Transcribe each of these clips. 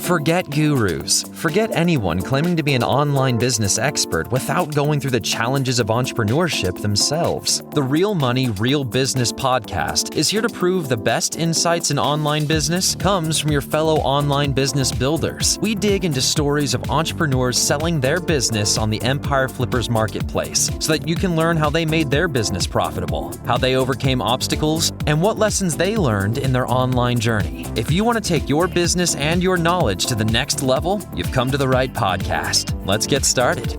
Forget gurus. Forget anyone claiming to be an online business expert without going through the challenges of entrepreneurship themselves. The Real Money, Real Business podcast is here to prove the best insights in online business comes from your fellow online business builders. We dig into stories of entrepreneurs selling their business on the Empire Flippers marketplace so that you can learn how they made their business profitable, how they overcame obstacles, and what lessons they learned in their online journey. If you want to take your business and your knowledge to the next level, you've come to the right podcast. Let's get started.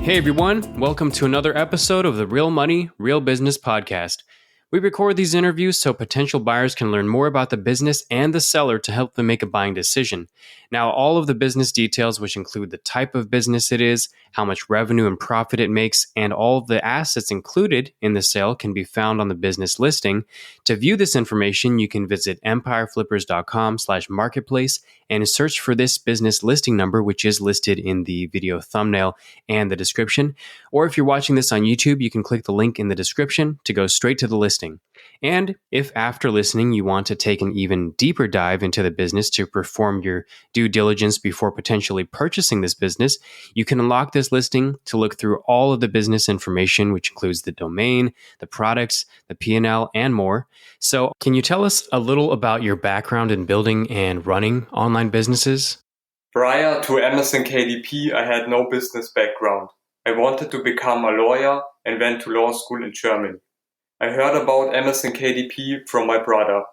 Hey everyone, welcome to another episode of the Real Money, Real Business podcast. We record these interviews so potential buyers can learn more about the business and the seller to help them make a buying decision. Now, all of the business details, which include the type of business it is, how much revenue and profit it makes, and all of the assets included in the sale can be found on the business listing. To view this information, you can visit empireflippers.com/marketplace and search for this business listing number, which is listed in the video thumbnail and the description. Or if you're watching this on YouTube, you can click the link in the description to go straight to the listing. And if after listening you want to take an even deeper dive into the business to perform your due diligence before potentially purchasing this business, you can unlock this listing to look through all of the business information, which includes the domain, the products, the P&L, and more. So can you tell us a little about your background in building and running online businesses? Prior to Amazon KDP, I had no business background. I wanted to become a lawyer and went to law school in Germany. I heard about Amazon KDP from my brother.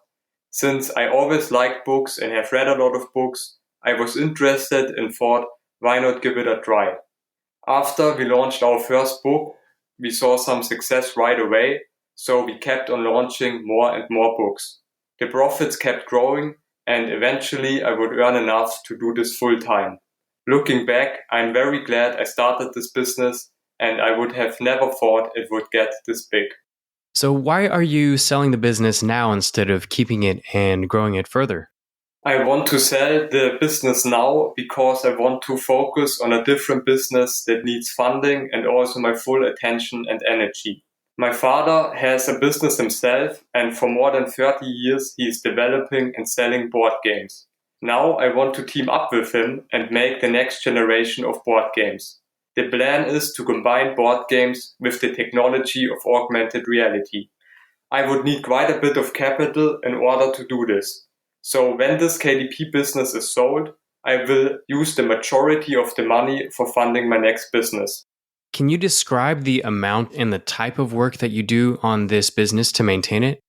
Since I always liked books and have read a lot of books, I was interested and thought, why not give it a try? After we launched our first book, we saw some success right away, so we kept on launching more and more books. The profits kept growing, and eventually I would earn enough to do this full time. Looking back, I'm very glad I started this business, and I would have never thought it would get this big. So why are you selling the business now instead of keeping it and growing it further? I want to sell the business now because I want to focus on a different business that needs funding and also my full attention and energy. My father has a business himself, and for more than 30 years he is developing and selling board games. Now I want to team up with him and make the next generation of board games. The plan is to combine board games with the technology of augmented reality. I would need quite a bit of capital in order to do this. So when this KDP business is sold, I will use the majority of the money for funding my next business. Can you describe the amount and the type of work that you do on this business to maintain it?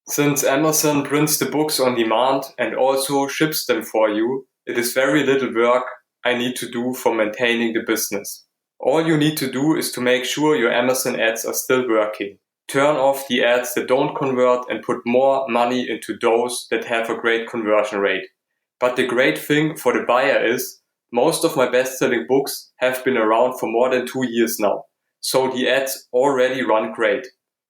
Since Amazon prints the books on demand and also ships them for you, it is very little work I need to do for maintaining the business. All you need to do is to make sure your Amazon ads are still working. Turn off the ads that don't convert and put more money into those that have a great conversion rate. But the great thing for the buyer is, most of my best-selling books have been around for more than 2 years now, so the ads already run great.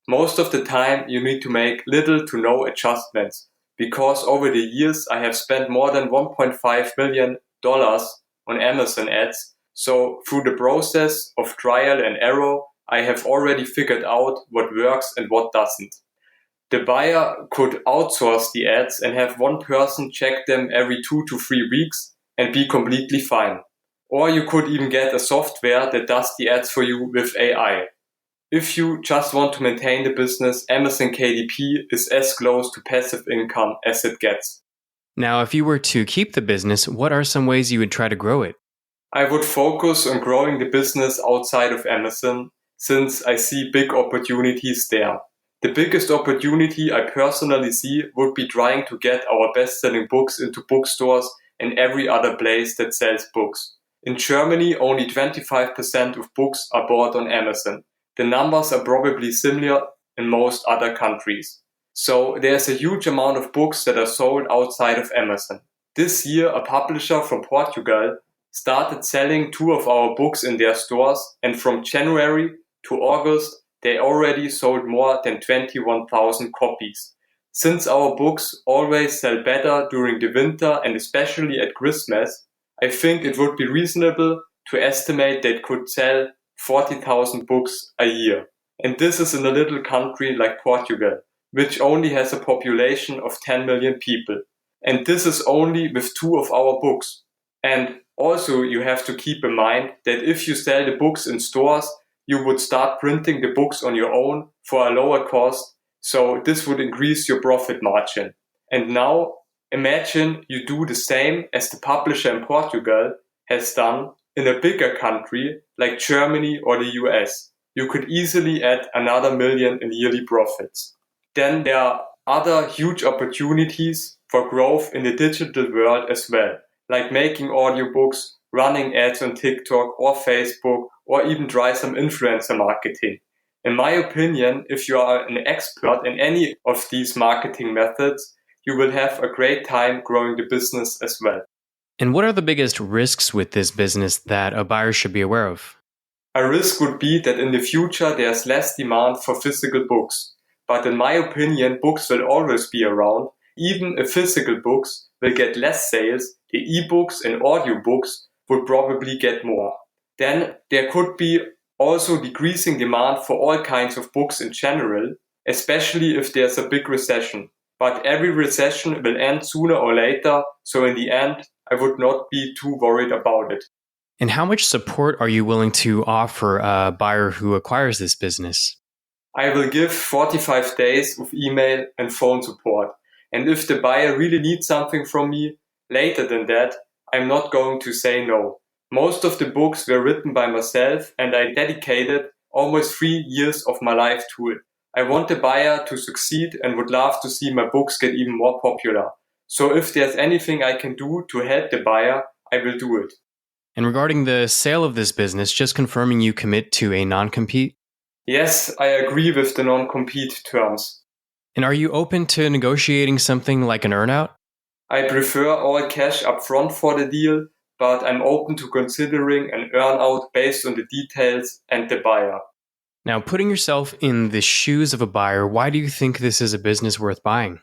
Most of the time you need to make little to no adjustments, because over the years I have spent more than $1.5 million on Amazon ads. So through the process of trial and error, I have already figured out what works and what doesn't. The buyer could outsource the ads and have one person check them every 2 to 3 weeks and be completely fine. Or you could even get a software that does the ads for you with AI. If you just want to maintain the business, Amazon KDP is as close to passive income as it gets. Now, if you were to keep the business, what are some ways you would try to grow it? I would focus on growing the business outside of Amazon, since I see big opportunities there. The biggest opportunity I personally see would be trying to get our best-selling books into bookstores and every other place that sells books. In Germany, only 25% of books are bought on Amazon. The numbers are probably similar in most other countries. So there's a huge amount of books that are sold outside of Amazon. This year, a publisher from Portugal started selling 2 of our books in their stores, and from January to August, they already sold more than 21,000 copies. Since our books always sell better during the winter and especially at Christmas, I think it would be reasonable to estimate they could sell 40,000 books a year. And this is in a little country like Portugal, which only has a population of 10 million people. And this is only with 2 of our books. And also you have to keep in mind that if you sell the books in stores, you would start printing the books on your own for a lower cost. So this would increase your profit margin. And now imagine you do the same as the publisher in Portugal has done in a bigger country like Germany or the US. You could easily add another $1 million in yearly profits. Then there are other huge opportunities for growth in the digital world as well, like making audiobooks, running ads on TikTok or Facebook, or even try some influencer marketing. In my opinion, if you are an expert in any of these marketing methods, you will have a great time growing the business as well. And what are the biggest risks with this business that a buyer should be aware of? A risk would be that in the future there's less demand for physical books. But in my opinion, books will always be around. Even if physical books will get less sales, the ebooks and audiobooks would probably get more. Then there could be also decreasing demand for all kinds of books in general, especially if there's a big recession. But every recession will end sooner or later, so in the end, I would not be too worried about it. And how much support are you willing to offer a buyer who acquires this business? I will give 45 days of email and phone support. And if the buyer really needs something from me later than that, I'm not going to say no. Most of the books were written by myself and I dedicated almost 3 years of my life to it. I want the buyer to succeed and would love to see my books get even more popular. So if there's anything I can do to help the buyer, I will do it. And regarding the sale of this business, just confirming you commit to a non-compete? Yes, I agree with the non-compete terms. And are you open to negotiating something like an earnout? I prefer all cash upfront for the deal, but I'm open to considering an earnout based on the details and the buyer. Now, putting yourself in the shoes of a buyer, why do you think this is a business worth buying?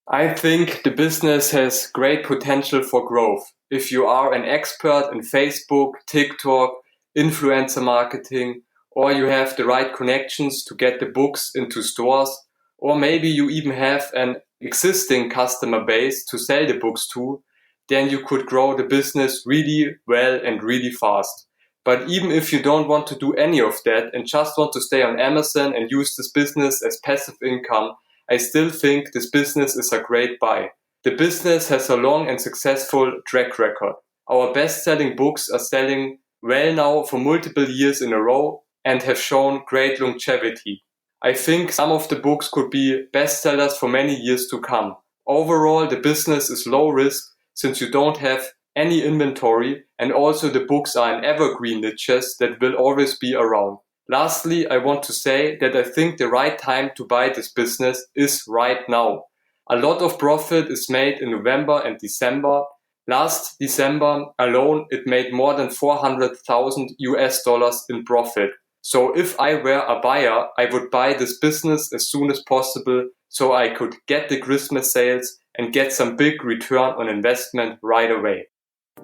I think the business has great potential for growth. If you are an expert in Facebook, TikTok, influencer marketing, or you have the right connections to get the books into stores, or maybe you even have an existing customer base to sell the books to, then you could grow the business really well and really fast. But even if you don't want to do any of that and just want to stay on Amazon and use this business as passive income, I still think this business is a great buy. The business has a long and successful track record. Our best-selling books are selling well now for multiple years in a row and have shown great longevity. I think some of the books could be bestsellers for many years to come. Overall, the business is low risk since you don't have any inventory and also the books are in evergreen niches that will always be around. Lastly, I want to say that I think the right time to buy this business is right now. A lot of profit is made in November and December. Last December alone, it made more than $400,000 in profit. So if I were a buyer, I would buy this business as soon as possible so I could get the Christmas sales and get some big return on investment right away.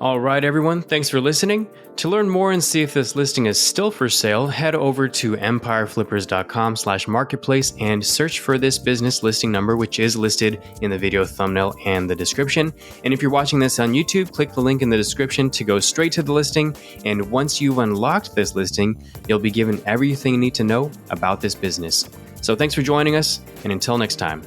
All right, everyone. Thanks for listening. To learn more and see if this listing is still for sale, head over to empireflippers.com/marketplace and search for this business listing number, which is listed in the video thumbnail and the description. And if you're watching this on YouTube, click the link in the description to go straight to the listing. And once you've unlocked this listing, you'll be given everything you need to know about this business. So thanks for joining us, and until next time.